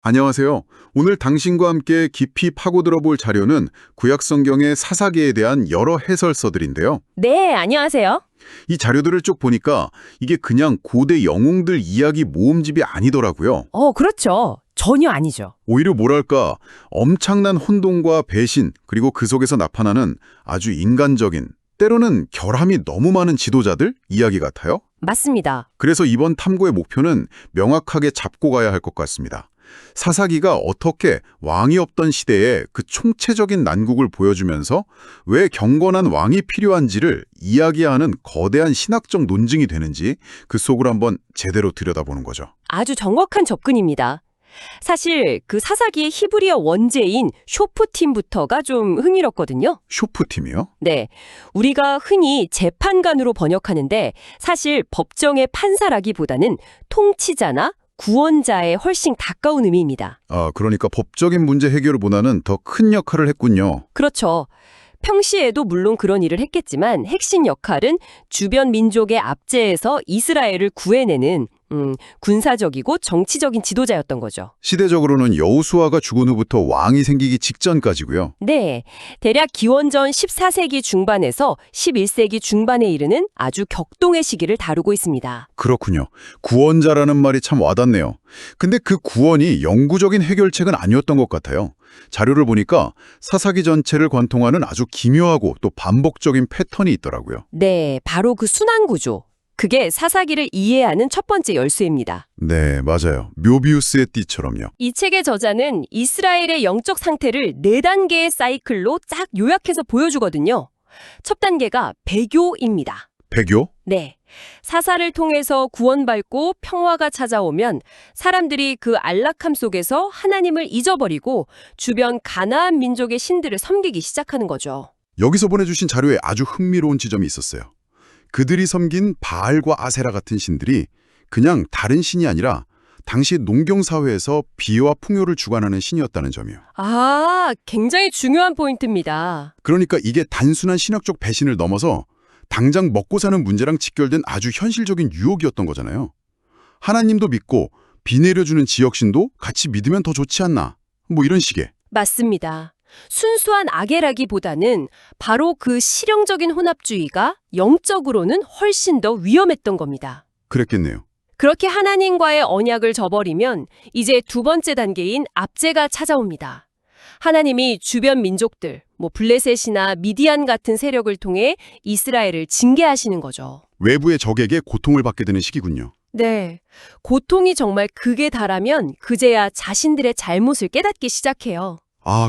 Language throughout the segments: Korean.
안녕하세요. 오늘 당신과 함께 깊이 파고들어 볼 자료는 구약 성경의 사사기에 대한 여러 해설서들인데요. 네, 안녕하세요. 이 자료들을 쭉 보니까 이게 그냥 고대 영웅들 이야기 모음집이 아니더라고요. 그렇죠. 전혀 아니죠. 오히려 뭐랄까 엄청난 혼돈과 배신 그리고 그 속에서 나타나는 아주 인간적인 때로는 결함이 너무 많은 지도자들 이야기 같아요. 맞습니다. 그래서 이번 탐구의 목표는 명확하게 잡고 가야 할 것 같습니다. 사사기가 어떻게 왕이 없던 시대에 그 총체적인 난국을 보여주면서 왜 경건한 왕이 필요한지를 이야기하는 거대한 신학적 논증이 되는지 그 속을 한번 제대로 들여다보는 거죠. 아주 정확한 접근입니다. 사실 그 사사기의 히브리어 원제인 쇼프팀부터가 좀 흥미롭거든요. 쇼프팀이요? 네, 우리가 흔히 재판관으로 번역하는데 사실 법정의 판사라기보다는 통치자나 구원자에 훨씬 가까운 의미입니다. 그러니까 법적인 문제 해결보다는 더 큰 역할을 했군요. 그렇죠. 평시에도 물론 그런 일을 했겠지만 핵심 역할은 주변 민족의 압제에서 이스라엘을 구해내는 군사적이고 정치적인 지도자였던 거죠. 시대적으로는 여호수아가 죽은 후부터 왕이 생기기 직전까지고요. 네, 대략 기원전 14세기 중반에서 11세기 중반에 이르는 아주 격동의 시기를 다루고 있습니다. 그렇군요. 구원자라는 말이 참 와닿네요. 근데 그 구원이 영구적인 해결책은 아니었던 것 같아요. 자료를 보니까 사사기 전체를 관통하는 아주 기묘하고 또 반복적인 패턴이 있더라고요. 네, 바로 그 순환 구조. 그게 사사기를 이해하는 첫 번째 열쇠입니다. 네, 맞아요. 묘비우스의 띠처럼요. 이 책의 저자는 이스라엘의 영적 상태를 4단계의 사이클로 쫙 요약해서 보여주거든요. 첫 단계가 배교입니다. 배교? 네. 사사를 통해서 구원받고 평화가 찾아오면 사람들이 그 안락함 속에서 하나님을 잊어버리고 주변 가나안 민족의 신들을 섬기기 시작하는 거죠. 여기서 보내주신 자료에 아주 흥미로운 지점이 있었어요. 그들이 섬긴 바알과 아세라 같은 신들이 그냥 다른 신이 아니라 당시 농경사회에서 비와 풍요를 주관하는 신이었다는 점이요. 굉장히 중요한 포인트입니다. 그러니까 이게 단순한 신학적 배신을 넘어서 당장 먹고 사는 문제랑 직결된 아주 현실적인 유혹이었던 거잖아요. 하나님도 믿고 비 내려주는 지역신도 같이 믿으면 더 좋지 않나? 뭐 이런 식의. 맞습니다. 순수한 악애라기보다는 바로 그 실용적인 혼합주의가 영적으로는 훨씬 더 위험했던 겁니다. 그랬겠네요. 그렇게 하나님과의 언약을 저버리면 이제 두 번째 단계인 압제가 찾아옵니다. 하나님이 주변 민족들, 블레셋이나 미디안 같은 세력을 통해 이스라엘을 징계하시는 거죠. 외부의 적에게 고통을 받게 되는 시기군요. 네, 고통이 정말 극에 달하면 그제야 자신들의 잘못을 깨닫기 시작해요.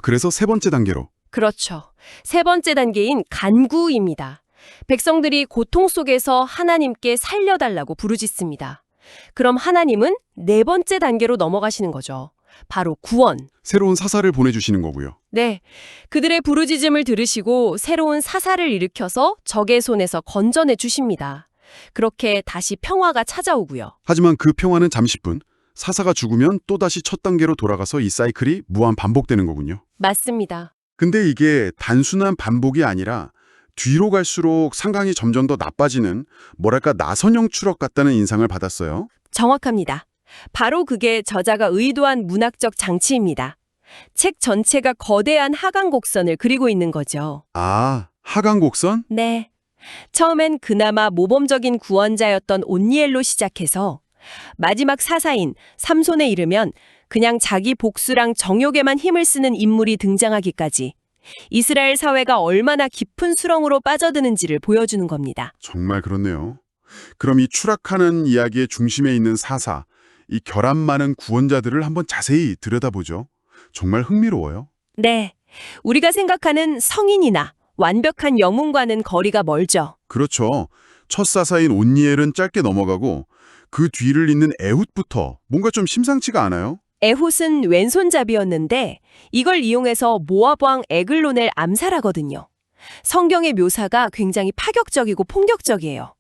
그래서 세 번째 단계로. 그렇죠. 세 번째 단계인 간구입니다. 백성들이 고통 속에서 하나님께 살려달라고 부르짖습니다. 그럼 하나님은 네 번째 단계로 넘어가시는 거죠. 바로 구원. 새로운 사사를 보내주시는 거고요. 네, 그들의 부르짖음을 들으시고 새로운 사사를 일으켜서 적의 손에서 건져내 주십니다. 그렇게 다시 평화가 찾아오고요. 하지만 그 평화는 잠시뿐. 사사가 죽으면 또다시 첫 단계로 돌아가서 이 사이클이 무한 반복되는 거군요. 맞습니다. 근데 이게 단순한 반복이 아니라 뒤로 갈수록 상황이 점점 더 나빠지는 뭐랄까 나선형 추락 같다는 인상을 받았어요. 정확합니다. 바로 그게 저자가 의도한 문학적 장치입니다. 책 전체가 거대한 하강 곡선을 그리고 있는 거죠. 하강 곡선? 네. 처음엔 그나마 모범적인 구원자였던 온니엘로 시작해서 마지막 사사인 삼손에 이르면 그냥 자기 복수랑 정욕에만 힘을 쓰는 인물이 등장하기까지 이스라엘 사회가 얼마나 깊은 수렁으로 빠져드는지를 보여주는 겁니다. 정말 그렇네요. 그럼 이 추락하는 이야기의 중심에 있는 사사, 이 결함 많은 구원자들을 한번 자세히 들여다보죠. 정말 흥미로워요. 네. 우리가 생각하는 성인이나 완벽한 영웅과는 거리가 멀죠. 그렇죠. 첫 사사인 온니엘은 짧게 넘어가고 그 뒤를 잇는 에훗부터 뭔가 좀 심상치가 않아요. 에훗은 왼손잡이였는데 이걸 이용해서 모압 왕 에글론을 암살하거든요. 성경의 묘사가 굉장히 파격적이고 폭력적이에요.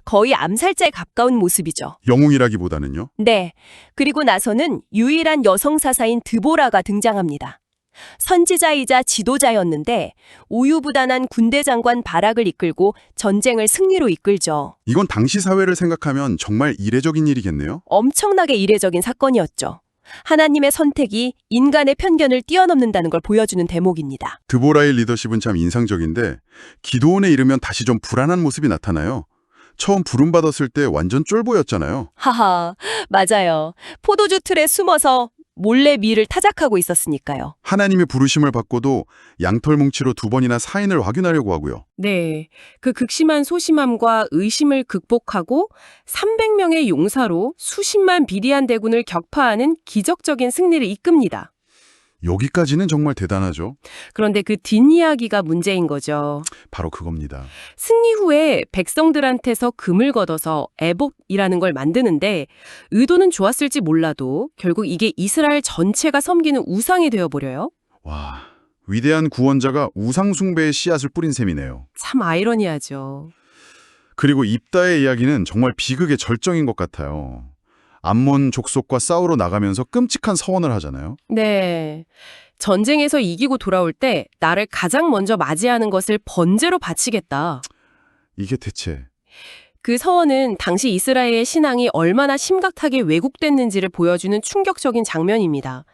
거의 암살자에 가까운 모습이죠. 영웅이라기보다는요. 네. 그리고 나서는 유일한 여성 사사인 드보라가 등장합니다. 선지자이자 지도자였는데 우유부단한 군대 장관 바락을 이끌고 전쟁을 승리로 이끌죠. 이건 당시 사회를 생각하면 정말 이례적인 일이겠네요. 엄청나게 이례적인 사건이었죠. 하나님의 선택이 인간의 편견을 뛰어넘는다는 걸 보여주는 대목입니다. 드보라의 리더십은 참 인상적인데 기도원에 이르면 다시 좀 불안한 모습이 나타나요. 처음 부름받았을 때 완전 쫄보였잖아요. 하하, 맞아요. 포도주 틀에 숨어서 몰래 미를 타작하고 있었으니까요. 하나님의 부르심을 받고도 양털 뭉치로 2번이나 사인을 확인하려고 하고요. 네, 그 극심한 소심함과 의심을 극복하고 300명의 용사로 수십만 비리안 대군을 격파하는 기적적인 승리를 이끕니다. 여기까지는 정말 대단하죠. 그런데 그 뒷이야기가 문제인 거죠. 바로 그겁니다. 승리 후에 백성들한테서 금을 걷어서 에봇이라는 걸 만드는데 의도는 좋았을지 몰라도 결국 이게 이스라엘 전체가 섬기는 우상이 되어버려요. 와, 위대한 구원자가 우상 숭배의 씨앗을 뿌린 셈이네요. 참 아이러니하죠. 그리고 입다의 이야기는 정말 비극의 절정인 것 같아요. 암몬 족속과 싸우러 나가면서 끔찍한 서원을 하잖아요. 네. 전쟁에서 이기고 돌아올 때 나를 가장 먼저 맞이하는 것을 번제로 바치겠다. 이게 대체 그 서원은 당시 이스라엘의 신앙이 얼마나 심각하게 왜곡됐는지를 보여주는 충격적인 장면입니다.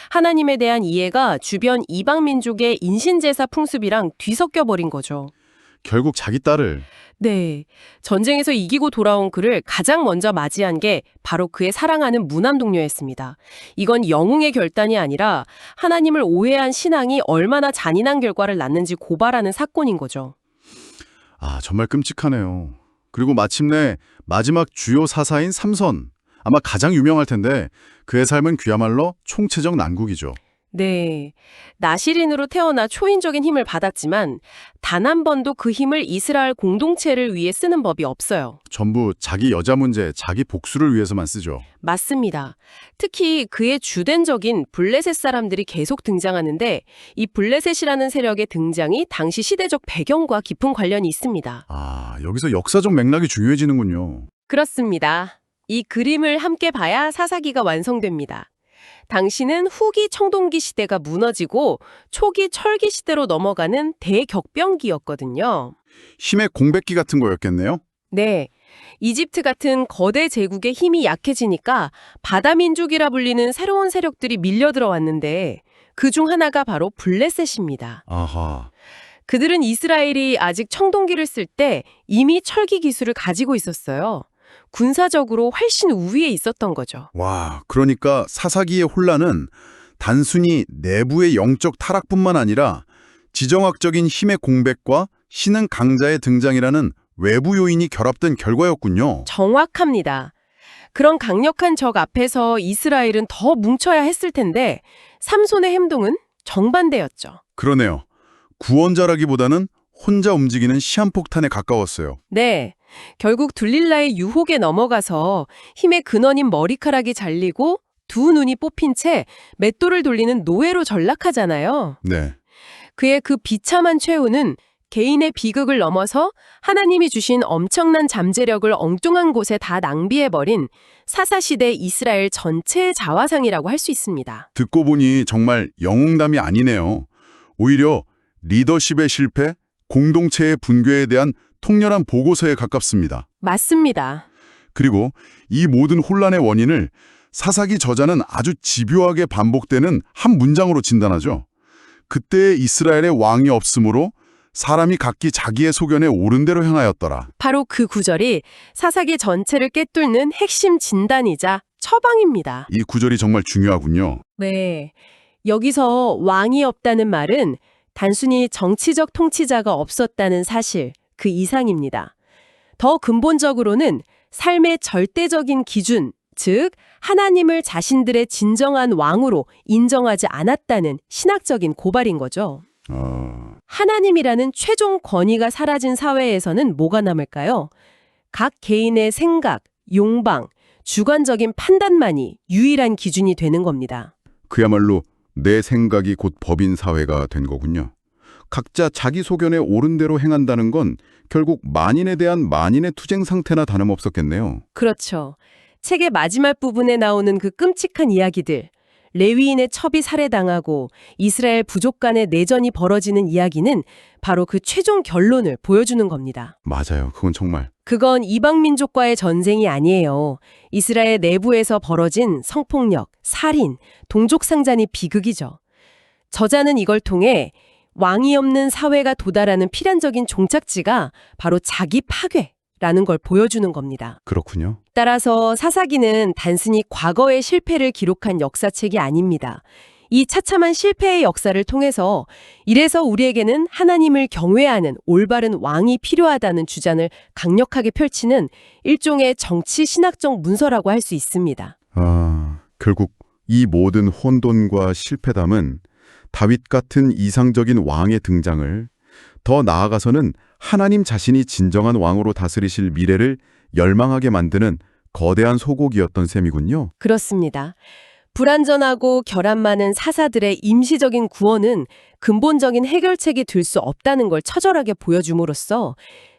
하나님에 대한 이해가 주변 이방 민족의 인신제사 풍습이랑 뒤섞여 버린 거죠. 결국 자기 딸을 네. 전쟁에서 이기고 돌아온 그를 가장 먼저 맞이한 게 바로 그의 사랑하는 무남동료였습니다. 이건 영웅의 결단이 아니라 하나님을 오해한 신앙이 얼마나 잔인한 결과를 낳는지 고발하는 사건인 거죠. 정말 끔찍하네요. 그리고 마침내 마지막 주요 사사인 삼손, 아마 가장 유명할 텐데 그의 삶은 그야말로 총체적 난국이죠. 네. 나시린으로 태어나 초인적인 힘을 받았지만 단 한 번도 그 힘을 이스라엘 공동체를 위해 쓰는 법이 없어요. 전부 자기 여자 문제, 자기 복수를 위해서만 쓰죠. 맞습니다. 특히 그의 주된 적인 블레셋 사람들이 계속 등장하는데 이 블레셋이라는 세력의 등장이 당시 시대적 배경과 깊은 관련이 있습니다. 여기서 역사적 맥락이 중요해지는군요. 그렇습니다. 이 그림을 함께 봐야 사사기가 완성됩니다. 당시는 후기 청동기 시대가 무너지고 초기 철기 시대로 넘어가는 대격변기였거든요. 힘의 공백기 같은 거였겠네요. 네. 이집트 같은 거대 제국의 힘이 약해지니까 바다 민족이라 불리는 새로운 세력들이 밀려 들어왔는데 그중 하나가 바로 블레셋입니다. 아하. 그들은 이스라엘이 아직 청동기를 쓸 때 이미 철기 기술을 가지고 있었어요. 군사적으로 훨씬 우위에 있었던 거죠. 와, 그러니까 사사기의 혼란은 단순히 내부의 영적 타락뿐만 아니라 지정학적인 힘의 공백과 신흥 강자의 등장이라는 외부 요인이 결합된 결과였군요. 정확합니다. 그런 강력한 적 앞에서 이스라엘은 더 뭉쳐야 했을 텐데 삼손의 행동은 정반대였죠. 그러네요. 구원자라기보다는 혼자 움직이는 시한폭탄에 가까웠어요. 네. 결국 둘릴라의 유혹에 넘어가서 힘의 근원인 머리카락이 잘리고 두 눈이 뽑힌 채 맷돌을 돌리는 노예로 전락하잖아요. 네. 그의 그 비참한 최후는 개인의 비극을 넘어서 하나님이 주신 엄청난 잠재력을 엉뚱한 곳에 다 낭비해버린 사사시대 이스라엘 전체의 자화상이라고 할 수 있습니다. 듣고 보니 정말 영웅담이 아니네요. 오히려 리더십의 실패, 공동체의 붕괴에 대한 통렬한 보고서에 가깝습니다. 맞습니다. 그리고 이 모든 혼란의 원인을 사사기 저자는 아주 집요하게 반복되는 한 문장으로 진단하죠. 그때 이스라엘의 왕이 없으므로 사람이 각기 자기의 소견에 옳은 대로 행하였더라. 바로 그 구절이 사사기 전체를 꿰뚫는 핵심 진단이자 처방입니다. 이 구절이 정말 중요하군요. 네. 여기서 왕이 없다는 말은 단순히 정치적 통치자가 없었다는 사실, 그 이상입니다. 더 근본적으로는 삶의 절대적인 기준, 즉 하나님을 자신들의 진정한 왕으로 인정하지 않았다는 신학적인 고발인 거죠. 하나님이라는 최종 권위가 사라진 사회에서는 뭐가 남을까요? 각 개인의 생각, 욕망, 주관적인 판단만이 유일한 기준이 되는 겁니다. 그야말로 내 생각이 곧 법인 사회가 된 거군요. 각자 자기 소견에 옳은 대로 행한다는 건 결국 만인에 대한 만인의 투쟁 상태나 다름없었겠네요. 그렇죠. 책의 마지막 부분에 나오는 그 끔찍한 이야기들, 레위인의 첩이 살해당하고 이스라엘 부족 간의 내전이 벌어지는 이야기는 바로 그 최종 결론을 보여주는 겁니다. 맞아요. 그건 정말. 그건 이방 민족과의 전쟁이 아니에요. 이스라엘 내부에서 벌어진 성폭력, 살인, 동족 상잔이 비극이죠. 저자는 이걸 통해 왕이 없는 사회가 도달하는 필연적인 종착지가 바로 자기 파괴라는 걸 보여주는 겁니다. 그렇군요. 따라서 사사기는 단순히 과거의 실패를 기록한 역사책이 아닙니다. 이 처참한 실패의 역사를 통해서 이래서 우리에게는 하나님을 경외하는 올바른 왕이 필요하다는 주장을 강력하게 펼치는 일종의 정치 신학적 문서라고 할 수 있습니다. 결국 이 모든 혼돈과 실패담은 다윗 같은 이상적인 왕의 등장을, 더 나아가서는 하나님 자신이 진정한 왕으로 다스리실 미래를 열망하게 만드는 거대한 소곡이었던 셈이군요. 그렇습니다. 불완전하고 결함 많은 사사들의 임시적인 구원은 근본적인 해결책이 될 수 없다는 걸 처절하게 보여줌으로써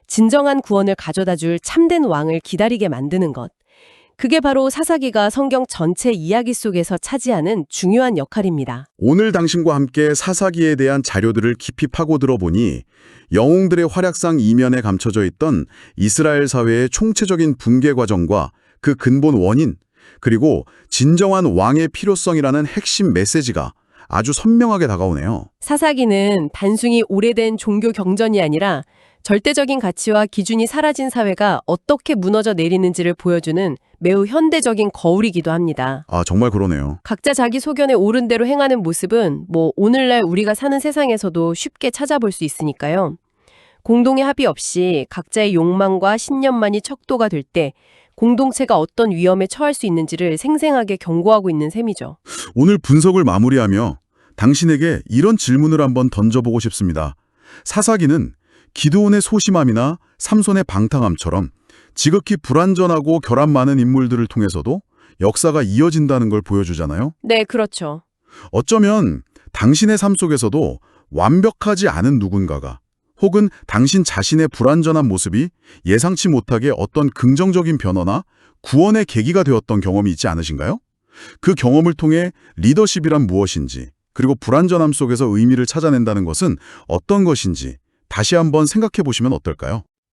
진정한 구원을 가져다 줄 참된 왕을 기다리게 만드는 것. 그게 바로 사사기가 성경 전체 이야기 속에서 차지하는 중요한 역할입니다. 오늘 당신과 함께 사사기에 대한 자료들을 깊이 파고들어 보니 영웅들의 활약상 이면에 감춰져 있던 이스라엘 사회의 총체적인 붕괴 과정과 그 근본 원인, 그리고 진정한 왕의 필요성이라는 핵심 메시지가 아주 선명하게 다가오네요. 사사기는 단순히 오래된 종교 경전이 아니라 절대적인 가치와 기준이 사라진 사회가 어떻게 무너져 내리는지를 보여주는 매우 현대적인 거울이기도 합니다. 정말 그러네요. 각자 자기 소견에 옳은 대로 행하는 모습은 오늘날 우리가 사는 세상에서도 쉽게 찾아볼 수 있으니까요. 공동의 합의 없이 각자의 욕망과 신념만이 척도가 될 때 공동체가 어떤 위험에 처할 수 있는지를 생생하게 경고하고 있는 셈이죠. 오늘 분석을 마무리하며 당신에게 이런 질문을 한번 던져보고 싶습니다. 사사기는 기드온의 소심함이나 삼손의 방탕함처럼 지극히 불완전하고 결함 많은 인물들을 통해서도 역사가 이어진다는 걸 보여주잖아요. 네, 그렇죠. 어쩌면 당신의 삶 속에서도 완벽하지 않은 누군가가, 혹은 당신 자신의 불완전한 모습이 예상치 못하게 어떤 긍정적인 변화나 구원의 계기가 되었던 경험이 있지 않으신가요? 그 경험을 통해 리더십이란 무엇인지, 그리고 불완전함 속에서 의미를 찾아낸다는 것은 어떤 것인지 다시 한번 생각해 보시면 어떨까요?